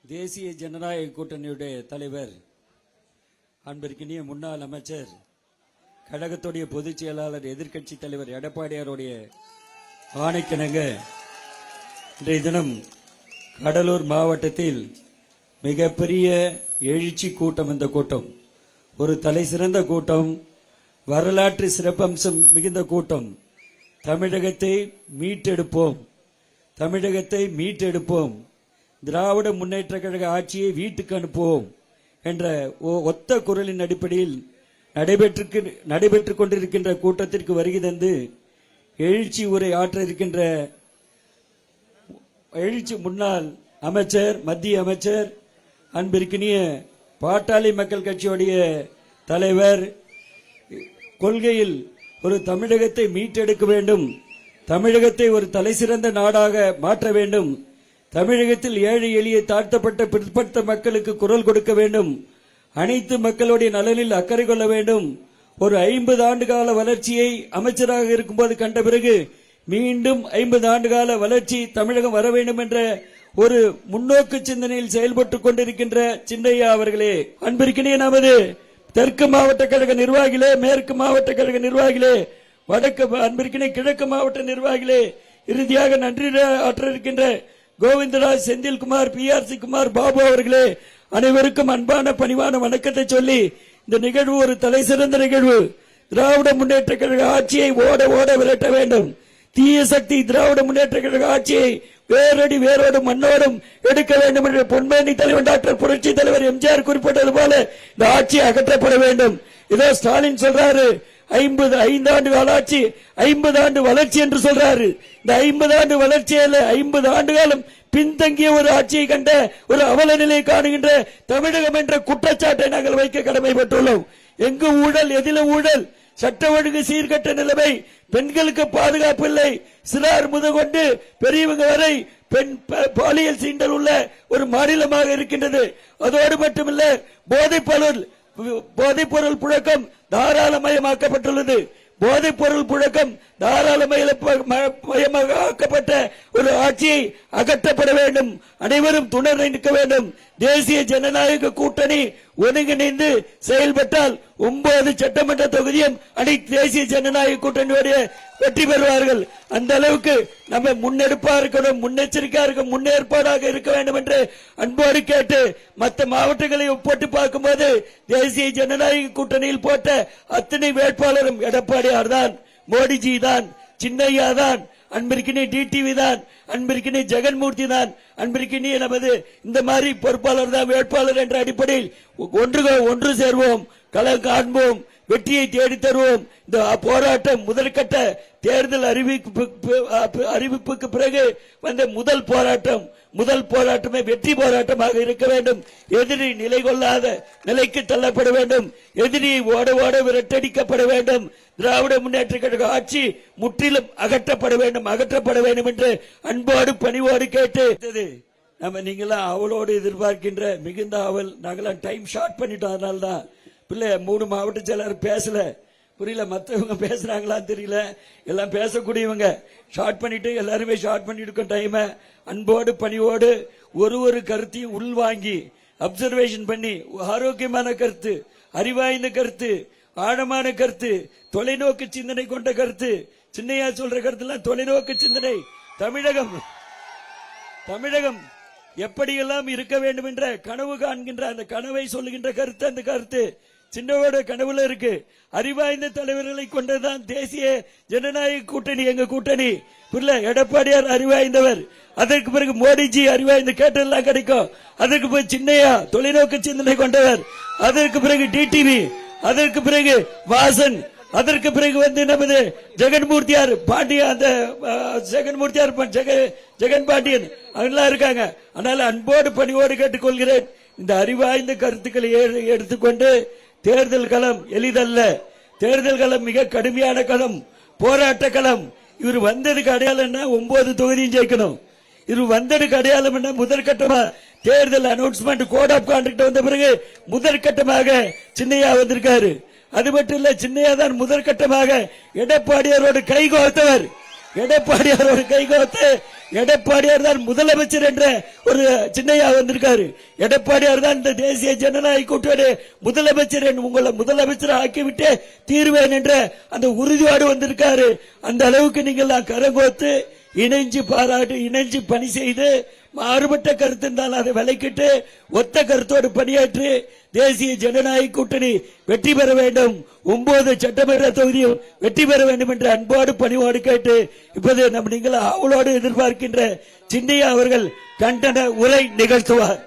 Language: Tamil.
தேசிய ஜனநாயக கூட்டணியுடைய தலைவர் அன்பிற்கினிய முன்னாள் அமைச்சர் கழகத்துடைய பொதுச் செயலாளர் எதிர்க்கட்சி தலைவர் எடப்பாடியாருடைய ஆணைக்கிணங்க இன்றைய தினம் கடலூர் மாவட்டத்தில் மிகப்பெரிய எழுச்சி கூட்டம். இந்த கூட்டம் ஒரு தலை சிறந்த கூட்டம், வரலாற்று சிறப்பம்சம் மிகுந்த கூட்டம். தமிழகத்தை மீட்டெடுப்போம், தமிழகத்தை மீட்டெடுப்போம், திராவிட முன்னேற்ற கழக ஆட்சியை வீட்டுக்கு அனுப்புவோம் என்ற ஒத்த குரலின் அடிப்படையில் நடைபெற்றுக் கொண்டிருக்கின்ற கூட்டத்திற்கு வருகை தந்து எழுச்சி உரை ஆற்ற இருக்கின்ற எழுச்சி முன்னாள் அமைச்சர், மத்திய அமைச்சர், அன்பிற்கினிய பாட்டாளி மக்கள் கட்சியுடைய தலைவர், கொள்கையில் ஒரு தமிழகத்தை மீட்டெடுக்க வேண்டும், தமிழகத்தை ஒரு தலைசிறந்த நாடாக மாற்ற வேண்டும், தமிழகத்தில் ஏழை எளிய தாழ்த்தப்பட்ட பிற்படுத்த மக்களுக்கு குரல் கொடுக்க வேண்டும், அனைத்து மக்களுடைய நலனில் அக்கறை கொள்ள வேண்டும், ஒரு 50 ஆண்டு கால வளர்ச்சியை அமைச்சராக இருக்கும்போது கண்ட பிறகு மீண்டும் 50 ஆண்டு கால வளர்ச்சி தமிழகம் வர வேண்டும் என்ற ஒரு முன்னோக்கு சிந்தனையில் செயல்பட்டுக் கொண்டிருக்கின்ற சின்னையா அவர்களே, அன்பிற்கினிய நமது தெற்கு மாவட்ட கழக நிர்வாகிகளே, மேற்கு மாவட்ட கழக நிர்வாகிகளே, வடக்கு அன்பிற்கினிய கிழக்கு மாவட்ட நிர்வாகிகளே, இறுதியாக நன்றி ஆற்ற இருக்கின்ற கோவிந்தராஜ், செந்தில்குமார், PRC குமார், பாபு அவர்களே, அனைவருக்கும் அன்பான பணிவான வணக்கத்தை சொல்லி, இந்த நிகழ்வு ஒரு தலை சிறந்த நிகழ்வு. திராவிட முன்னேற்ற கழக ஆட்சியை ஓட ஓட விரட்ட வேண்டும். தீய சக்தி திராவிட முன்னேற்ற கழக ஆட்சியை வேரடி வேரோடும் மண்ணோடும் எடுக்க வேண்டும் என்று பொன்மேனி தலைவர் டாக்டர் புரட்சி தலைவர் எம்ஜிஆர் குறிப்பிட்டது போல இந்த ஆட்சி அகற்றப்பட வேண்டும். இதோ ஸ்டாலின் சொல்றாரு 5 ஆண்டு ஆட்சி, 50 ஆண்டு வளர்ச்சி என்று சொல்றாரு. இந்த 50 ஆண்டு வளர்ச்சியில 50 ஆண்டு காலம் பின்தங்கிய ஒரு ஆட்சியை கண்ட ஒரு அவல நிலையை காணுகின்ற தமிழகம் என்ற குற்றச்சாட்டை நாங்கள் வைக்க கடமைப்பட்டுள்ளோம். எங்கு ஊழல், எதில ஊழல், சட்ட ஒழுங்கு சீர்கட்ட நிலைமை, பெண்களுக்கு பாதுகாப்பு இல்லை, சிறார் முதற்கொண்டு பெரியவங்க வரை பெண் பாலியல் சீண்டல் உள்ள ஒரு மாநிலமாக இருக்கின்றது. அதோடு மட்டுமல்ல, போதைப்பொருள் புழக்கம் தாராளமயமாக்கப்பட்டுள்ளது. போதைப் பொருள் புழக்கம் தாராளமயமாக்கப்பட்ட ஒரு ஆட்சியை அகற்றப்பட வேண்டும். அனைவரும் துணை நிற்க வேண்டும். தேசிய ஜனநாயக கூட்டணி ஒருங்கிணைந்து செயல்பட்டால் 9 சட்டமன்ற தொகுதியும் அனைத்து தேசிய ஜனநாயக கூட்டணியோட வெற்றி பெறுவார்கள். அந்த அளவுக்கு நம்ம முன்னெடுப்பா இருக்கணும், முன்னெச்சரிக்கையா இருக்க, முன்னேற்பாடாக இருக்க வேண்டும் என்று அன்போடு கேட்டு, மற்ற மாவட்டங்களை ஒப்பிட்டு பார்க்கும்போது தேசிய ஜனநாயக கூட்டணியில் போட்ட அத்தனை வேட்பாளரும் எடப்பாடியார் தான், மோடிஜி தான், சின்னையா தான், அன்பிற்கினே டிடிவி தான், அன்பிற்கினே ஜெகன்மூர்த்தி தான், அன்பிற்கினே நமது இந்த மாதிரி பொறுப்பாளர் தான் வேட்பாளர் என்ற அடிப்படையில் ஒன்று சேர்வோம், களம் காண்போம், வெற்றியை தேடி தருவோம். இந்த போராட்டம் முதற்கட்ட தேர்தல் அறிவிப்புக்கு பிறகு வந்த முதல் போராட்டமே வெற்றி போராட்டமாக இருக்க வேண்டும். எதிரி நிலை கொள்ளாத நிலைக்கு தள்ளப்பட வேண்டும். எதிரியை ஓட ஓட விரட்டடிக்கப்பட வேண்டும். திராவிட முன்னேற்ற கழக ஆட்சி முற்றிலும் அகற்றப்பட வேண்டும் என்று அன்போடு பணிவோடு கேட்டு, நம்ம நீங்களாம் அவளோடு எதிர்பார்க்கின்ற மிகுந்த அவள், நாங்களாம் டைம் ஷார்ட் பண்ணிட்டோம். அதனால்தான் பிள்ளை 3 மாவட்ட செயலர் பேசல, புரியல, மற்றவங்க பேசுறாங்களான்னு தெரியல, எல்லாம் பேசக்கூடியவங்க ஷார்ட் பண்ணிட்டு எல்லாருமே ஷார்ட் பண்ணிட்டு டைம். அன்போடு பணிவோடு ஒரு கருத்தையும் உள்வாங்கி அப்சர்வேஷன் பண்ணி, ஆரோக்கியமான கருத்து, அறிவாய்ந்த கருத்து, ஆழமான கருத்து, தொலைநோக்கு சிந்தனை கொண்ட கருத்து, சின்னையா சொல்ற கருத்துலாம் தொலைநோக்கு சிந்தனை. தமிழகம் எப்படியெல்லாம் இருக்க வேண்டும் என்ற கனவு காண்கின்ற அந்த கனவை சொல்லுகின்ற கருத்து, அந்த கருத்து சின்னவோட கனவுல இருக்கு. அறிவாய்ந்த தலைவர்களை கொண்டதான் தேசிய ஜனநாயக கூட்டணி, எங்க கூட்டணி. எடப்பாடியார் அறிவாய்ந்தவர், அதற்கு பிறகு மோடிஜி அறிவாய்ந்த கேட்டெல்லாம் கிடைக்கும், அதற்கு பிறகு சின்னையா தொலைநோக்கு சிந்தனை கொண்டவர், அதற்கு பிறகு டிடிவி, அதற்கு பிறகு வாசன், அதற்கு பிறகு நமது ஜெகன்மூர்த்தியார் பாண்டியன், அந்த ஜெகன்மூர்த்தியார் ஜெகன் பாண்டியன் அவங்கெல்லாம் இருக்காங்க. அதனால அன்போடு பணிவோடு கேட்டுக்கொள்கிறேன், இந்த அறிவாய்ந்த கருத்துக்களை எடுத்துக்கொண்டு, தேர்தல் களம் எளிதல்ல, தேர்தல் களம் மிக கடுமையான களம், போராட்ட களம். இவர் வந்ததுக்கு அடையாளம் என்ன, 9 தொகுதியும் ஜெயிக்கணும். இவர் வந்ததுக்கு அடையாளம் என்ன, முதற்கட்டமா தேர்தல் அனௌன்ஸ்மெண்ட் கோட் ஆஃப் கான்டக்ட் வந்த பிறகு முதற்கட்டமாக சின்னையா வந்திருக்காரு. அது மட்டும் இல்ல, சின்னையா தான் முதற்கட்டமாக எடப்பாடியாரோடு கைகோர்த்தவர். எடப்பாடியார் ஒரு கைகோத்து எடப்பாடியார் தான் முதலமைச்சர் என்ற ஒரு சின்னையா வந்திருக்காரு. எடப்பாடியார் தான் இந்த தேசிய ஜனநாயக கூட்டணி முதலமைச்சர், உங்களை முதலமைச்சர் ஆக்கிவிட்டு தீர்வேன் என்ற அந்த உறுதியோடு வந்திருக்காரு. அந்த அளவுக்கு நீங்கள் கரங்கோத்து இணைஞ்சு பாராட்டு, இணைஞ்சு பணி செய்து மாறுபட்ட கருத்து இருந்தால் அதை விலைக்கிட்டு ஒத்த கருத்தோடு பணியாற்றி தேசிய ஜனநாயக கூட்டணி வெற்றி பெற வேண்டும், 9 சட்டமன்ற தொகுதியும் வெற்றி பெற வேண்டும் என்று அன்போடு பணிவோடு கேட்டு இப்போது நீங்கள் ஆவலோடு எதிர்பார்க்கின்ற சின்னையா அவர்கள் கண்டன உரை நிகழ்த்துவார்.